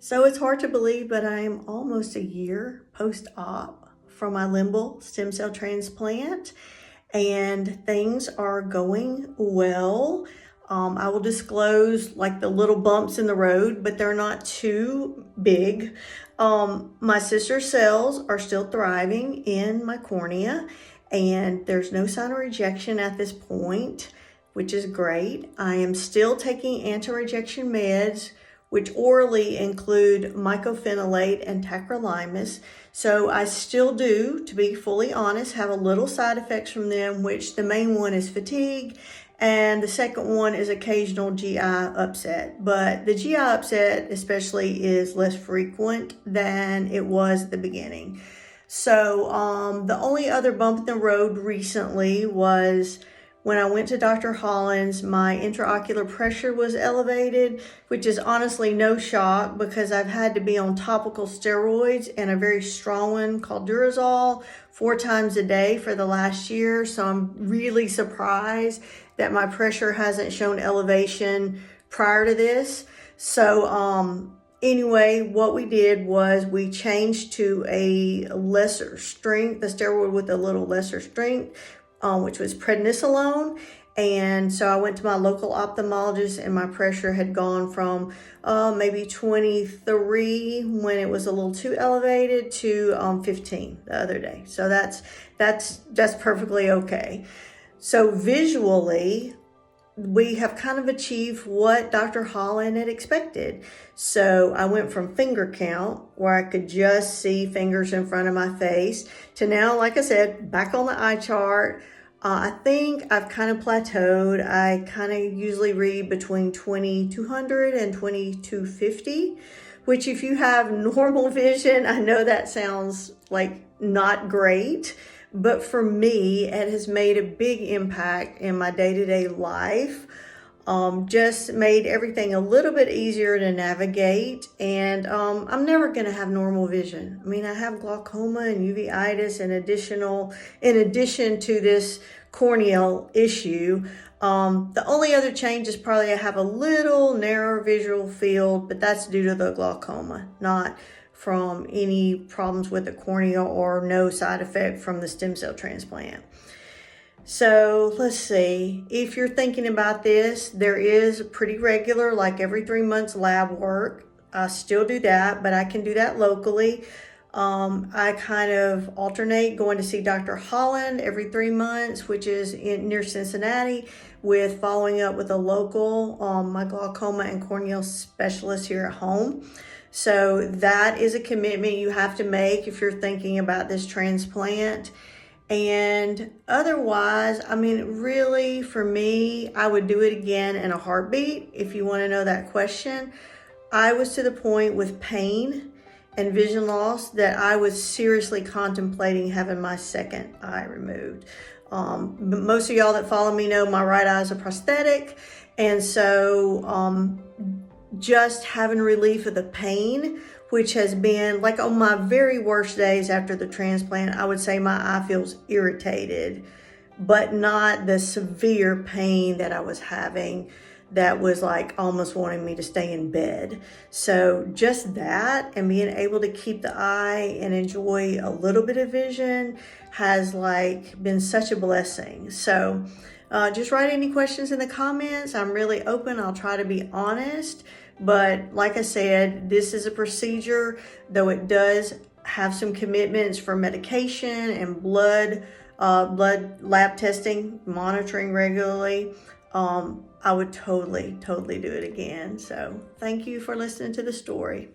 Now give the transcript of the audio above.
So it's hard to believe, but I am almost a year post-op from my Limbal stem cell transplant, and things are going well. I will disclose like the little bumps in the road, but they're not too big. My sister's cells are still thriving in my cornea, and there's no sign of rejection at this point, which is great. I am still taking anti-rejection meds, which orally include mycophenolate and tacrolimus. So I still do, to be fully honest, have a little side effects from them, which the main one is fatigue, and the second one is occasional GI upset. But the GI upset especially is less frequent than it was at the beginning. So the only other bump in the road recently was when I went to Dr. Holland's, my intraocular pressure was elevated, which is honestly no shock because I've had to be on topical steroids and a very strong one called Durezol 4 times a day for the last year. So I'm really surprised that my pressure hasn't shown elevation prior to this. So anyway, what we did was we changed to a lesser strength, the steroid with a little lesser strength, which was prednisolone. And so I went to my local ophthalmologist, and my pressure had gone from maybe 23 when it was a little too elevated to 15 the other day. So that's perfectly okay. So visually, we have kind of achieved what Dr. Holland had expected. So I went from finger count, where I could just see fingers in front of my face, to now, like I said, back on the eye chart. I think I've kind of plateaued. I kind of usually read between 2200 and 2250, which if you have normal vision, I know that sounds like not great, but for me, it has made a big impact in my day-to-day life. Just made everything a little bit easier to navigate, and I'm never going to have normal vision. I mean, I have glaucoma and uveitis in addition to this corneal issue. The only other change is probably I have a little narrower visual field, but that's due to the glaucoma, not from any problems with the cornea or no side effect from the stem cell transplant. So let's see, if you're thinking about this, there is pretty regular, like every 3 months lab work. I still do that, but I can do that locally. I kind of alternate going to see Dr. Holland every 3 months, which is near Cincinnati, with following up with a local, my glaucoma and corneal specialist here at home. So that is a commitment you have to make if you're thinking about this transplant. And otherwise, I mean, really, for me, I would do it again in a heartbeat. If you want to know that question, I was to the point with pain and vision loss that I was seriously contemplating having my second eye removed. But most of y'all that follow me know my right eye is a prosthetic. And so just having relief of the pain, which has been like on my very worst days after the transplant, I would say my eye feels irritated, but not the severe pain that I was having that was like almost wanting me to stay in bed. So just that, and being able to keep the eye and enjoy a little bit of vision has like been such a blessing. So just write any questions in the comments. I'm really open. I'll try to be honest. But like I said, this is a procedure, though it does have some commitments for medication and blood lab testing, monitoring regularly. I would totally do it again. So thank you for listening to the story.